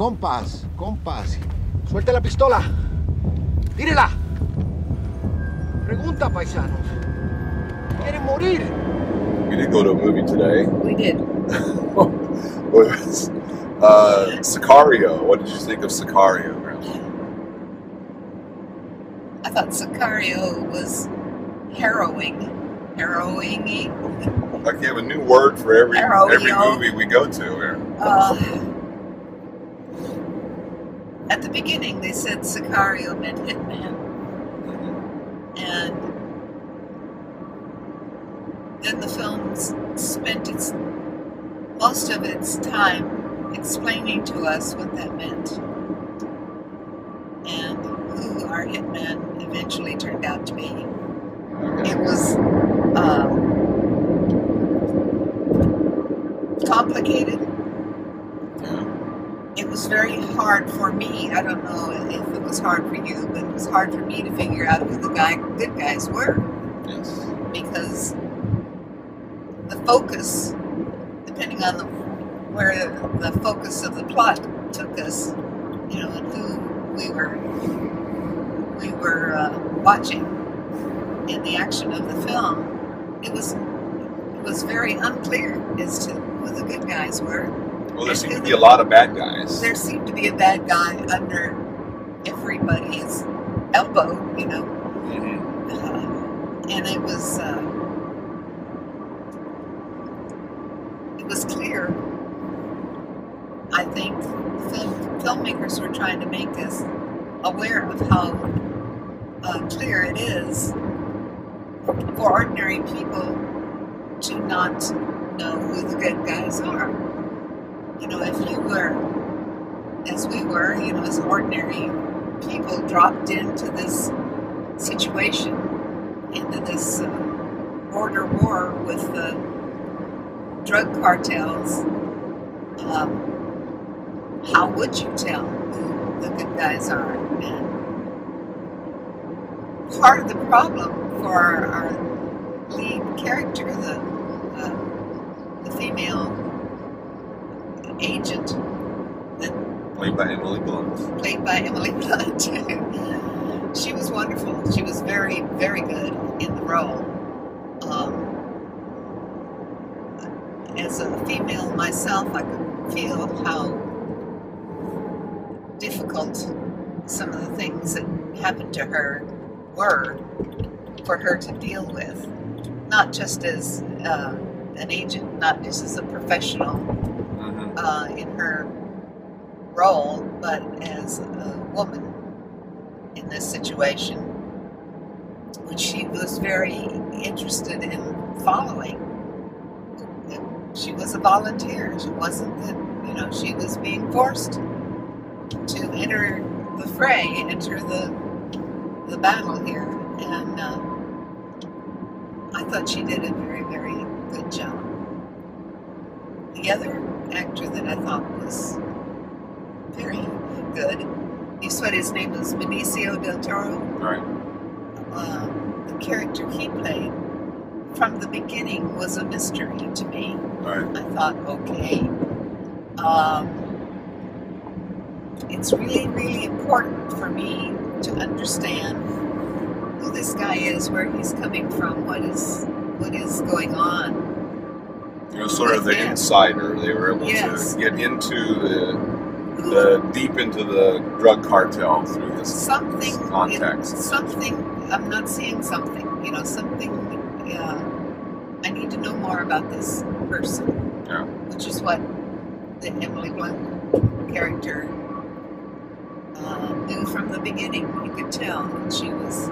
compas, compas. Suelte la pistola. Tírela. Pregunta, paisanos. ¿Quieren morir? We did go to a movie today. We did. What was Sicario. What did you think of Sicario, Grandma? I thought Sicario was harrowing. Harrowing-y. Like you have a new word for every movie we go to. At the beginning, they said Sicario meant hitman. And then the film spent most of its time explaining to us what that meant and who our hitman eventually turned out to be. It was complicated. It was very hard for me. I don't know if it was hard for you, but it was hard for me to figure out who the good guys were. Yes. Because the focus, depending on where the focus of the plot took us, and who we were watching in the action of the film, it was very unclear as to who the good guys were. Well, there seemed to be a lot of bad guys. There seemed to be a bad guy under everybody's elbow, and it was clear. I think filmmakers were trying to make us aware of how clear it is for ordinary people to not know who the good guys are. If you were, as we were, as ordinary people dropped into this situation, into this border war with the drug cartels, how would you tell who the good guys are? And part of the problem for our lead character, the female agent, played by Emily Blunt. She was wonderful. She was very, very good in the role. As a female myself, I could feel how difficult some of the things that happened to her were for her to deal with. Not just as an agent, not just as a professional in her role, but as a woman in this situation, which she was very interested in following. She was a volunteer. She wasn't that, she was being forced to enter the fray, enter the battle here, and I thought she did a very, very good job. The other actor that I thought was very good, you said his name was Benicio del Toro. Right. The character he played from the beginning was a mystery to me. Right. I thought, okay, it's really, really important for me to understand who this guy is, where he's coming from, what is going on. Sort of the insider. They were able to get into the deep into the drug cartel through this context. I'm not seeing something. I need to know more about this person. Yeah. Which is what the Emily Blunt character knew from the beginning. You could tell that she was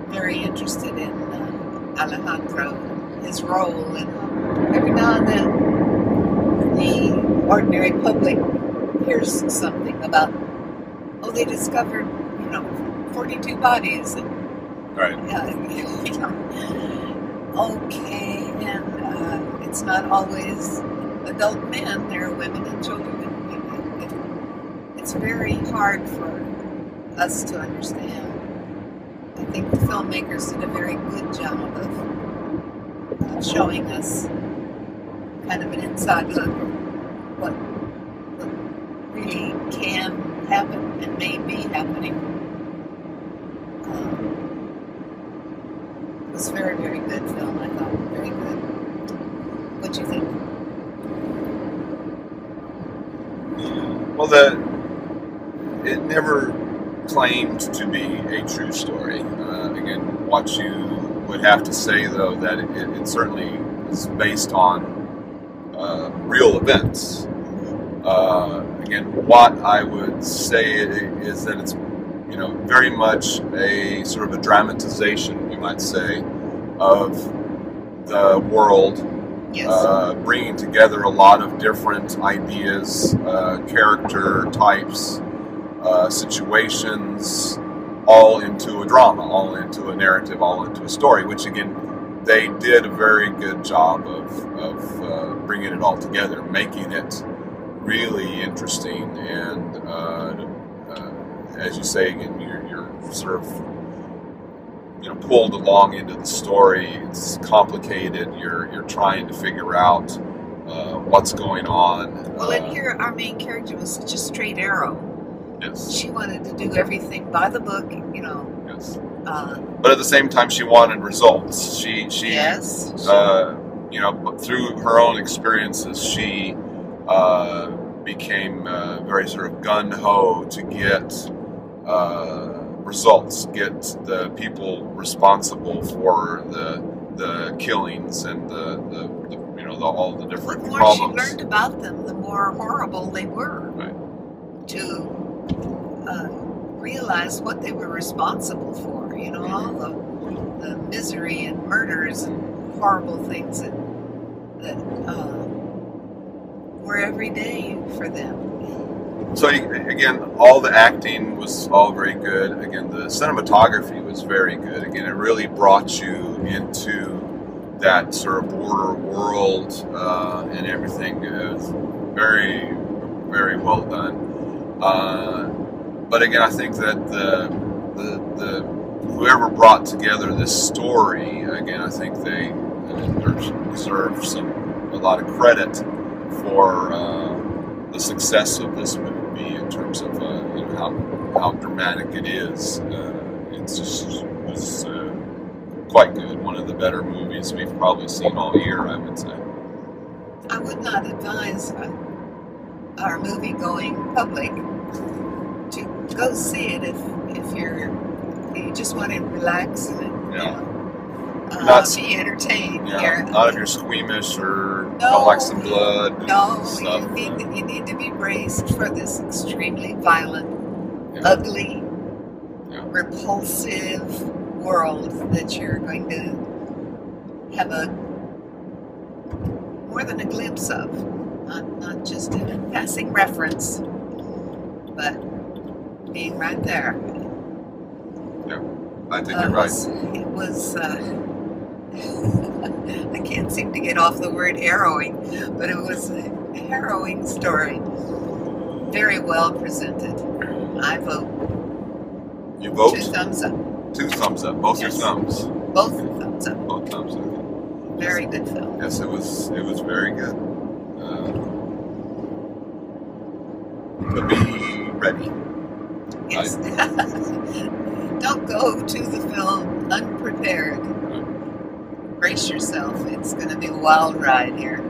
very interested in Alejandro, his role, and every now and then the ordinary public hears something about, they discovered 42 bodies, and right. Okay, and it's not always adult men, there are women and children. It's very hard for us to understand. I think the filmmakers did a very good job of showing us kind of an inside look at what really can happen and may be happening. It was a very, very good film, I thought. Very good. What'd you think? Well, it never claimed to be a true story. Again, what you would have to say, though, that it certainly is based on real events. Again, what I would say is that it's, very much a sort of a dramatization, you might say, of the world. Yes. Bringing together a lot of different ideas, character types, situations, all into a drama, all into a narrative, all into a story, which again, they did a very good job of bringing it all together, making it really interesting, and as you say, again, you're sort of pulled along into the story. It's complicated. You're trying to figure out what's going on. Well, and here our main character was such a straight arrow. Yes. She wanted to do everything by the book, Yes. But at the same time, she wanted results. She yes. but through her own experiences, she became very sort of gun-ho to get results, get the people responsible for the killings and the all the different The more problems. she learned about them, the more horrible they were. Right. To realize what they were responsible for, all the misery and murders and horrible things that were every day for them. So again, all the acting was all very good. Again, the cinematography was very good. Again, it really brought you into that sort of border world and everything. It was very, very well done. But again, I think that the whoever brought together this story, again, I think they deserve a lot of credit for the success of this movie in terms of how dramatic it is. It's quite good. One of the better movies we've probably seen all year, I would say. I would not advise our movie-going public to go see it if you just want to relax and be entertained. Yeah, not if you're squeamish or don't like some blood. No, and stuff. you need to be braced for this extremely violent, ugly, repulsive world that you're going to have more than a glimpse of, not just a passing reference, but being right there. Yeah, I think you're right. It was I can't seem to get off the word harrowing, but it was a harrowing story. Very well presented. I vote. You vote? 2 thumbs up. 2 thumbs up. Both your thumbs. Both thumbs up. Both thumbs up. Very good film. Yes, it was very good. But be ready. Yes. Don't go to the film unprepared. Brace yourself. It's going to be a wild ride here.